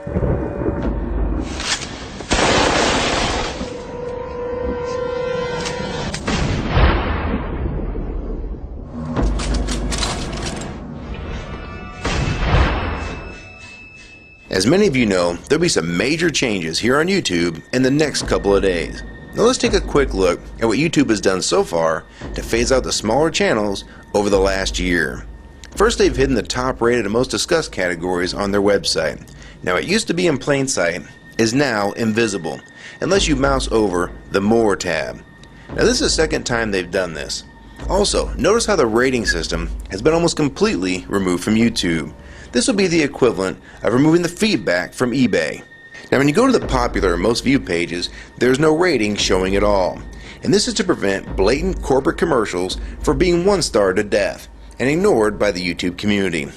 As many of you know, there'll be some major changes here on YouTube in the next couple of days. Now let's take a quick look at what YouTube has done so far to phase out the smaller channels over the last year. First, they've hidden the top rated and most discussed categories on their website. Now it used to be in plain sight, is now invisible, unless you mouse over the More tab. Now this is the second time they've done this. Also, notice how the rating system has been almost completely removed from YouTube. This will be the equivalent of removing the feedback from eBay. Now when you go to the popular most viewed pages, there's no rating showing at all. And this is to prevent blatant corporate commercials for being one-starred to death and ignored by the YouTube community.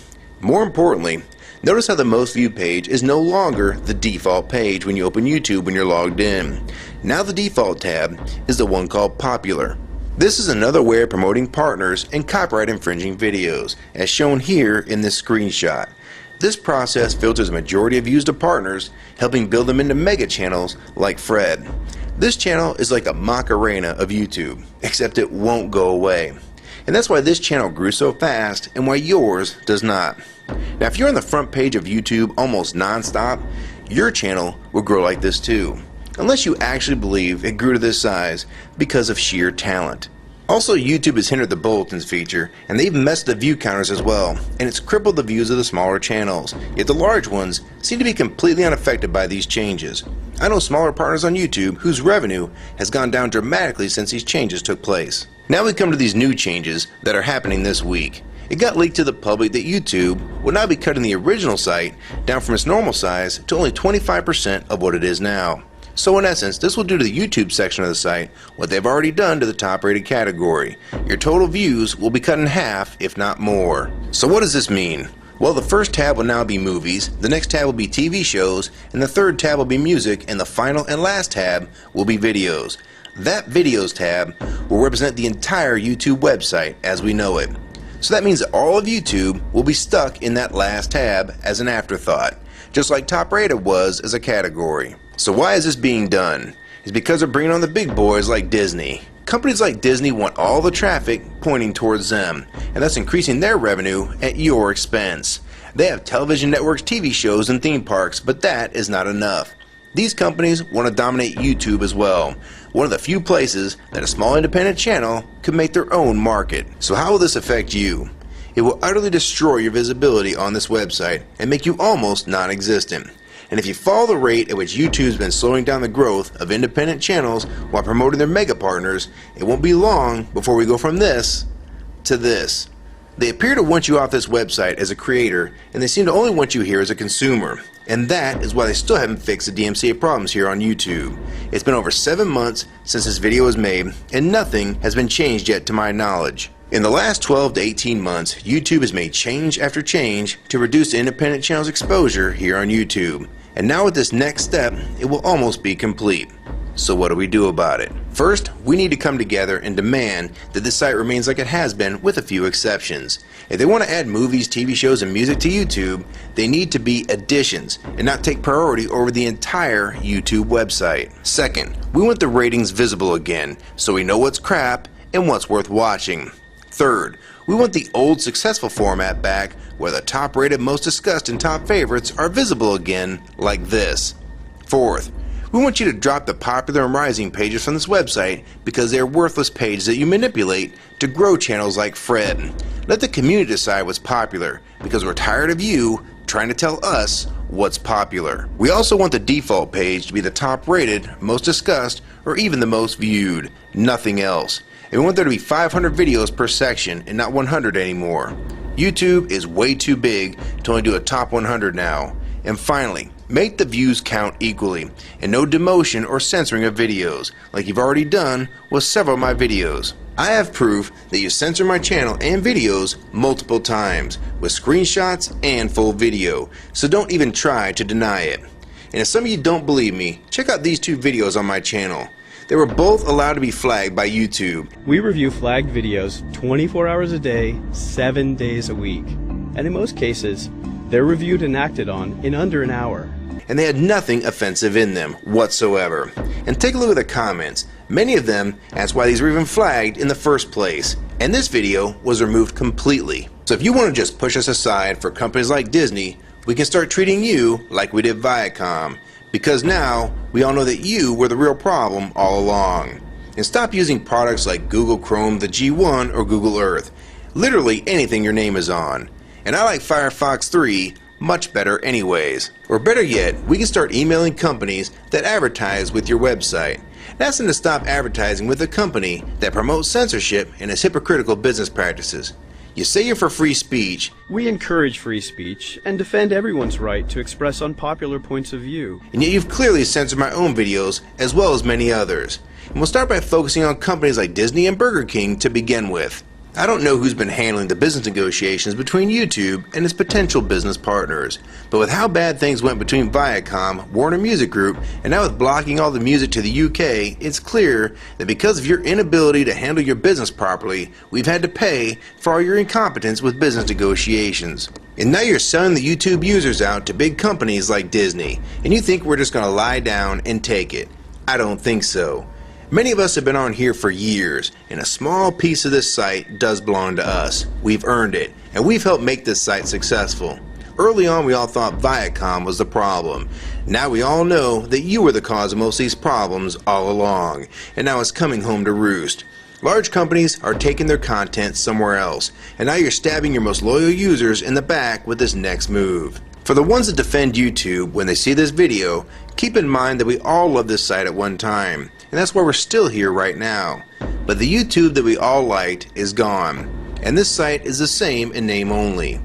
More importantly, notice how the most viewed page is no longer the default page when you open YouTube when you're logged in. Now the default tab is the one called Popular. This is another way of promoting partners and copyright infringing videos, as shown here in this screenshot. This process filters a majority of views to partners, helping build them into mega channels like Fred. This channel is like a Macarena of YouTube, except it won't go away. And that's why this channel grew so fast and why yours does not. Now if you're on the front page of YouTube almost non-stop, your channel will grow like this too. Unless you actually believe it grew to this size because of sheer talent. Also, YouTube has hindered the bulletins feature, and they've messed the view counters as well, and it's crippled the views of the smaller channels, yet the large ones seem to be completely unaffected by these changes. I know smaller partners on YouTube whose revenue has gone down dramatically since these changes took place. Now we come to these new changes that are happening this week. It got leaked to the public that YouTube will now be cutting the original site down from its normal size to only 25% of what it is now. So in essence, this will do to the YouTube section of the site what they've already done to the top rated category. Your total views will be cut in half, if not more. So what does this mean? Well, the first tab will now be movies, the next tab will be TV shows, and the third tab will be music, and the final and last tab will be videos. That videos tab will represent the entire YouTube website as we know it. So that means that all of YouTube will be stuck in that last tab as an afterthought, just like top rated was as a category. So why is this being done? It's because they're bringing on the big boys like Disney. Companies like Disney want all the traffic pointing towards them, and thus increasing their revenue at your expense. They have television networks, TV shows, and theme parks, but that is not enough. These companies want to dominate YouTube as well, one of the few places that a small independent channel could make their own market. So how will this affect you? It will utterly destroy your visibility on this website and make you almost non-existent. And if you follow the rate at which YouTube's been slowing down the growth of independent channels while promoting their mega partners, it won't be long before we go from this to this. They appear to want you off this website as a creator, and they seem to only want you here as a consumer. And that is why they still haven't fixed the DMCA problems here on YouTube. It's been over 7 months since this video was made, and nothing has been changed yet to my knowledge. In the last 12 to 18 months, YouTube has made change after change to reduce the independent channel's exposure here on YouTube. And now with this next step, it will almost be complete. So what do we do about it? First, we need to come together and demand that this site remains like it has been with a few exceptions. If they want to add movies, TV shows, and music to YouTube, they need to be additions and not take priority over the entire YouTube website. Second, we want the ratings visible again so we know what's crap and what's worth watching. Third, we want the old successful format back where the top rated, most discussed, and top favorites are visible again like this. Fourth, we want you to drop the popular and rising pages from this website because they are worthless pages that you manipulate to grow channels like Fred. Let the community decide what's popular because we're tired of you trying to tell us what's popular. We also want the default page to be the top rated, most discussed, or even the most viewed. Nothing else. And we want there to be 500 videos per section and not 100 anymore. YouTube is way too big to only do a top 100 now. And finally, make the views count equally and no demotion or censoring of videos like you've already done with several of my videos. I have proof that you censor my channel and videos multiple times with screenshots and full video, so don't even try to deny it. And if some of you don't believe me, check out these 2 videos on my channel. They were both allowed to be flagged by YouTube. We review flagged videos 24 hours a day, 7 days a week. And in most cases, They're reviewed and acted on in under an hour. And they had nothing offensive in them whatsoever. And take a look at the comments. Many of them asked why these were even flagged in the first place. And this video was removed completely. So if you want to just push us aside for companies like Disney, we can start treating you like we did Viacom. Because now, we all know that you were the real problem all along. And stop using products like Google Chrome, the G1, or Google Earth. Literally anything your name is on. And I like Firefox 3 much better anyways. Or better yet, we can start emailing companies that advertise with your website. Ask them to stop advertising with a company that promotes censorship and has hypocritical business practices. You say you're for free speech. We encourage free speech and defend everyone's right to express unpopular points of view. And yet you've clearly censored my own videos as well as many others. And we'll start by focusing on companies like Disney and Burger King to begin with. I don't know who's been handling the business negotiations between YouTube and its potential business partners, but with how bad things went between Viacom, Warner Music Group, and now with blocking all the music to the UK, it's clear that because of your inability to handle your business properly, we've had to pay for all your incompetence with business negotiations. And now you're selling the YouTube users out to big companies like Disney, and you think we're just going to lie down and take it. I don't think so. Many of us have been on here for years, and a small piece of this site does belong to us. We've earned it, and we've helped make this site successful. Early on, we all thought Viacom was the problem. Now we all know that you were the cause of most of these problems all along, and now it's coming home to roost. Large companies are taking their content somewhere else, and now you're stabbing your most loyal users in the back with this next move. For the ones that defend YouTube when they see this video, keep in mind that we all loved this site at one time, and that's why we're still here right now. But the YouTube that we all liked is gone, and this site is the same in name only.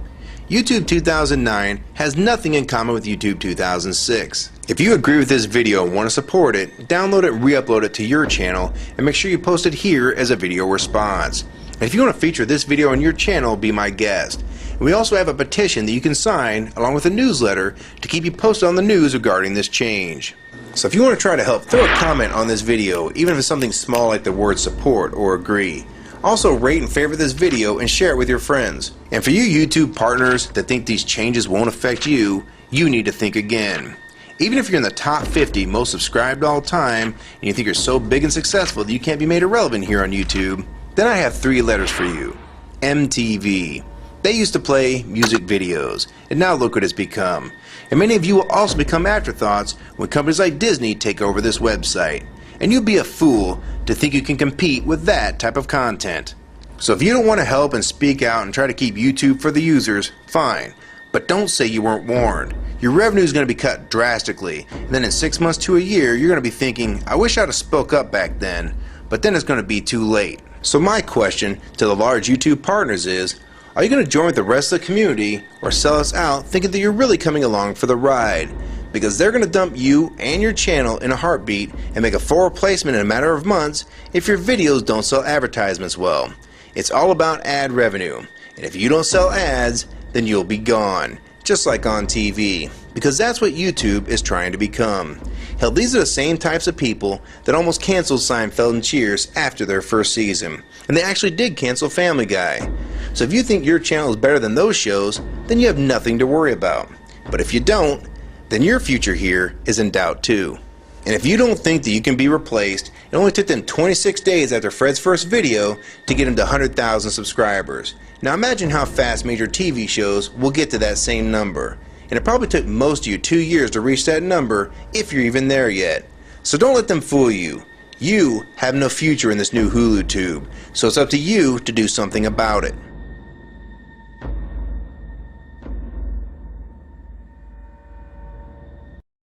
YouTube 2009 has nothing in common with YouTube 2006. If you agree with this video and want to support it, download it and re-upload it to your channel, and make sure you post it here as a video response. And if you want to feature this video on your channel, be my guest. And we also have a petition that you can sign along with a newsletter to keep you posted on the news regarding this change. So if you want to try to help, throw a comment on this video, even if it's something small like the word support or agree. Also rate and favorite this video and share it with your friends. And for you YouTube partners that think these changes won't affect you, you need to think again. Even if you're in the top 50 most subscribed all time and you think you're so big and successful that you can't be made irrelevant here on YouTube, then I have 3 letters for you. MTV. They used to play music videos, and now look what it's become. And many of you will also become afterthoughts when companies like Disney take over this website. And you'd be a fool to think you can compete with that type of content. So if you don't want to help and speak out and try to keep YouTube for the users, fine. But don't say you weren't warned. Your revenue is going to be cut drastically, and then in 6 months to a year, you're going to be thinking, I wish I'd have spoke up back then, but then it's going to be too late. So my question to the large YouTube partners is, are you going to join with the rest of the community or sell us out thinking that you're really coming along for the ride? Because they're going to dump you and your channel in a heartbeat and make a full replacement in a matter of months if your videos don't sell advertisements well. It's all about ad revenue, and if you don't sell ads, then you'll be gone, just like on TV, because that's what YouTube is trying to become. Hell, these are the same types of people that almost canceled Seinfeld and Cheers after their first season, and they actually did cancel Family Guy. So if you think your channel is better than those shows, then you have nothing to worry about. But if you don't, then your future here is in doubt too. And if you don't think that you can be replaced, it only took them 26 days after Fred's first video to get him to 100,000 subscribers. Now imagine how fast major TV shows will get to that same number. And it probably took most of you 2 years to reach that number, if you're even there yet. So don't let them fool you. You have no future in this new HULU tube, so it's up to you to do something about it.